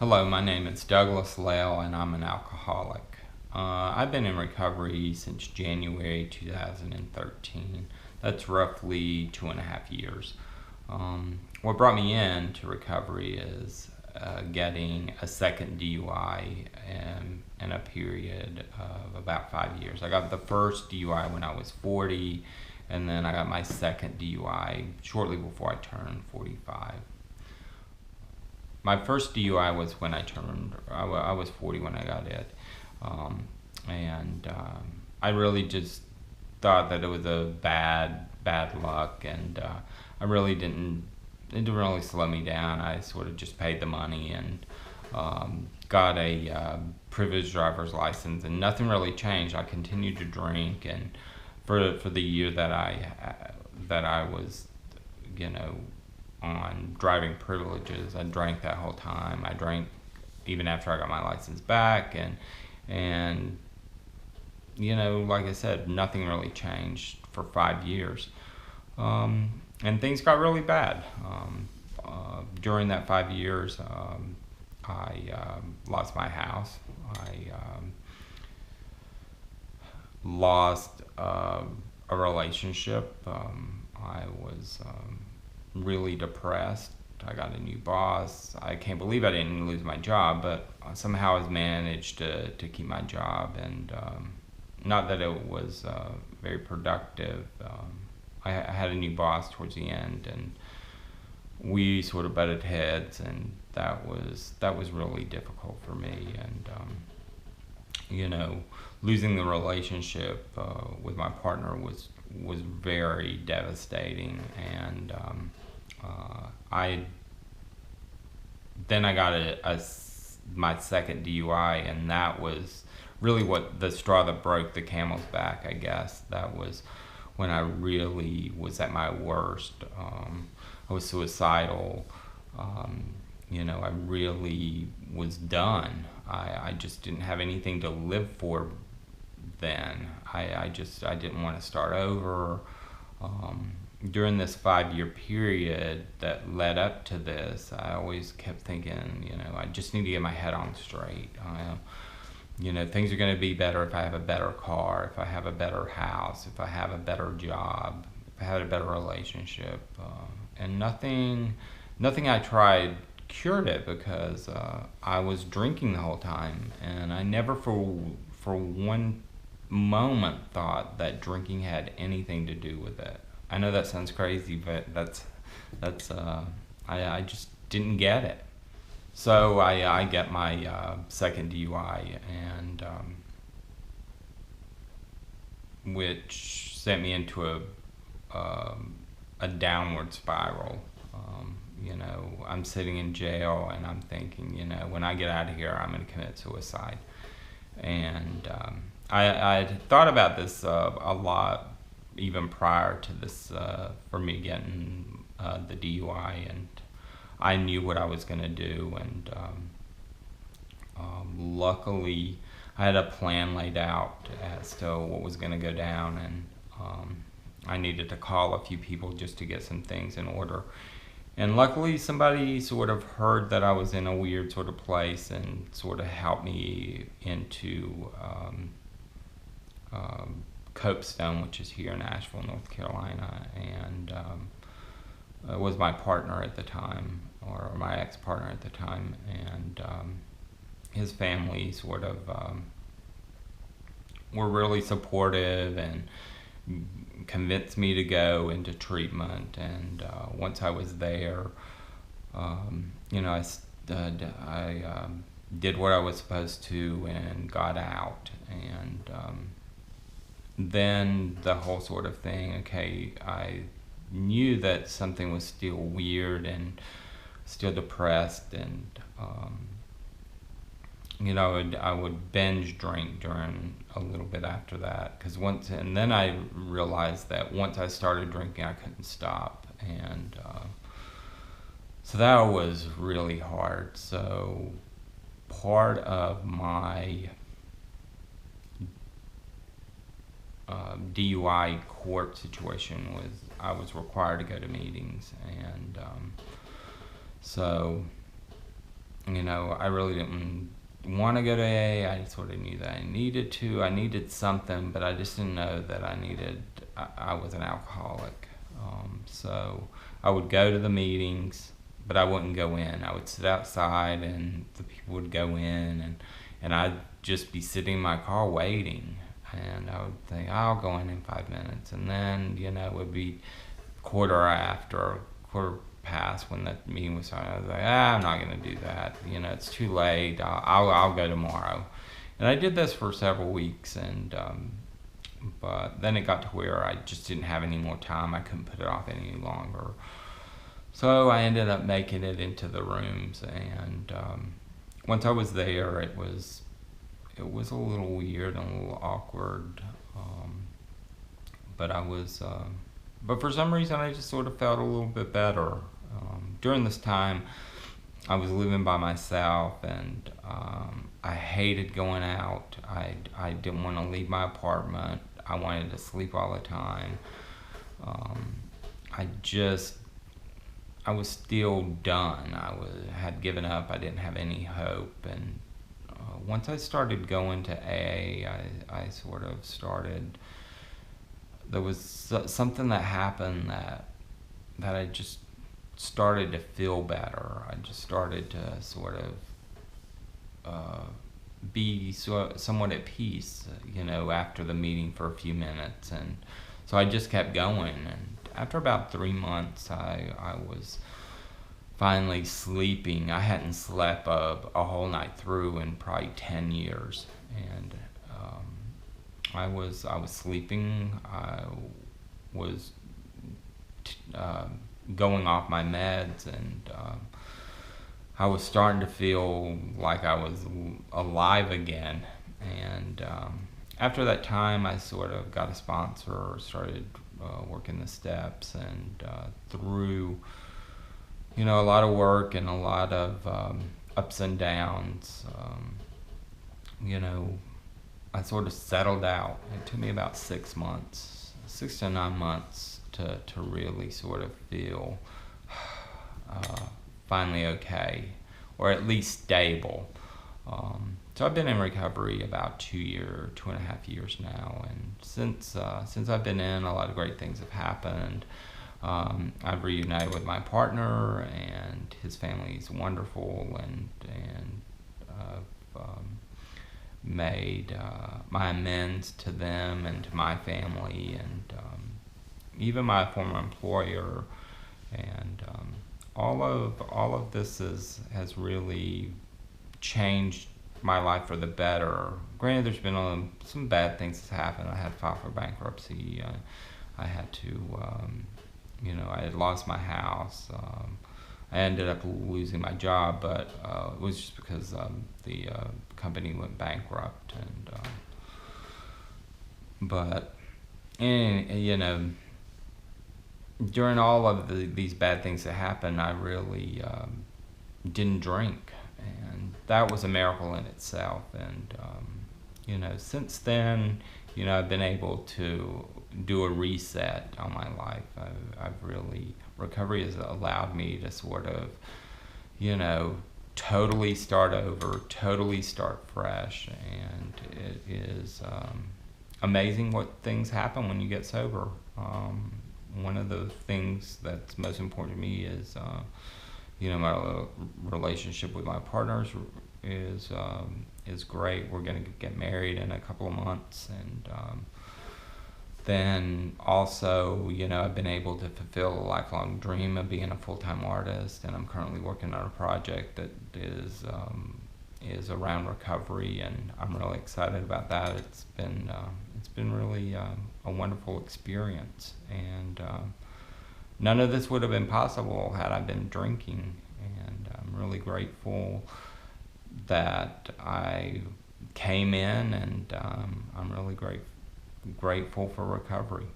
Hello, my name is Douglas Lale and I'm an alcoholic. I've been in recovery since January 2013. That's roughly 2.5 years. What brought me into recovery is getting a second DUI in a period of about 5 years. I got the first DUI when I was 40, and then I got my second DUI shortly before I turned 45. My first DUI was when I was 40 when I got it. I really just thought that it was a bad luck, and it didn't really slow me down. I sort of just paid the money and got a privileged driver's license, and nothing really changed. I continued to drink, and for the year that I was, on driving privileges, I drank that whole time. I drank even after I got my license back, and like I said, nothing really changed for 5 years. And things got really bad. During that 5 years, I lost my house. I lost a relationship. I was really depressed. I got a new boss. I can't believe I didn't lose my job, but somehow I managed to keep my job, and not that it was very productive. I had a new boss towards the end, and we sort of butted heads, and that was really difficult for me. And losing the relationship with my partner was very devastating. And I got my second DUI, and that was really what the straw that broke the camel's back, I guess. That was when I really was at my worst. I was suicidal. I really was done. I just didn't have anything to live for then. I didn't want to start over. During this 5-year period that led up to this, I always kept thinking, I just need to get my head on straight. Things are going to be better if I have a better car, if I have a better house, if I have a better job, if I had a better relationship. And nothing I tried cured it, because I was drinking the whole time, and I never for one moment thought that drinking had anything to do with it. I know that sounds crazy, but I just didn't get it. So I get my second DUI, and which sent me into a downward spiral. I'm sitting in jail, and I'm thinking, when I get out of here, I'm going to commit suicide. And I had thought about this a lot, even prior to this, for me getting the DUI, and I knew what I was going to do. And luckily, I had a plan laid out as to what was going to go down, and I needed to call a few people just to get some things in order. And luckily, somebody sort of heard that I was in a weird sort of place, and sort of helped me into Copestone, which is here in Asheville, North Carolina. And it was my partner at the time, or my ex-partner at the time, and his family sort of were really supportive and convinced me to go into treatment. And once I was there, I did what I was supposed to and got out. And then the whole sort of thing, okay, I knew that something was still weird and still depressed, and I would binge drink during a little bit after that, and then I realized that once I started drinking, I couldn't stop. And so that was really hard. So part of my DUI court situation was I was required to go to meetings. And so I really didn't want to go to AA. I sort of knew that I needed to. I needed something, but I just didn't know that I was an alcoholic. So I would go to the meetings, but I wouldn't go in. I would sit outside, and the people would go in, and I'd just be sitting in my car waiting. And I would think, I'll go in 5 minutes. And then, it would be quarter past when that meeting was starting. I was like, I'm not going to do that. It's too late. I'll go tomorrow. And I did this for several weeks, but then it got to where I just didn't have any more time. I couldn't put it off any longer. So I ended up making it into the rooms, and once I was there, it was a little weird and a little awkward, but but for some reason I just sort of felt a little bit better. During this time, I was living by myself, and I hated going out. I didn't want to leave my apartment. I wanted to sleep all the time. I was still done. Had given up. I didn't have any hope, and once I started going to AA, I sort of started. There was something that happened that I just started to feel better. I just started to sort of be somewhat at peace, after the meeting for a few minutes, and so I just kept going. And after about 3 months, I was finally sleeping. I hadn't slept a whole night through in probably 10 years, and I was sleeping. I was going off my meds, and I was starting to feel like I was alive again. And after that time, I sort of got a sponsor, started working the steps, and through a lot of work and a lot of ups and downs, I sort of settled out. It took me about 6 months, 6 to 9 months to really sort of feel finally okay, or at least stable. So I've been in recovery about 2.5 years now, and since I've been in, a lot of great things have happened. I've reunited with my partner, and his family is wonderful, and I've made my amends to them and to my family, and even my former employer, and all of this has really changed my life for the better. Granted, there's been some bad things that's happened. I had to file for bankruptcy. I had to, I had lost my house. I ended up losing my job, but it was just because the company went bankrupt. And but during all of these bad things that happened, I really didn't drink, and that was a miracle in itself. And since then, I've been able to do a reset on my life. I've really, recovery has allowed me to sort of, totally start over, totally start fresh, and it is amazing what things happen when you get sober. One of the things that's most important to me is, my relationship with my partners is great. We're going to get married in a couple of months, and then also, I've been able to fulfill a lifelong dream of being a full-time artist, and I'm currently working on a project that is around recovery, and I'm really excited about that. It's been really a wonderful experience, and none of this would have been possible had I been drinking, and I'm really grateful that I came in, and I'm really grateful for recovery.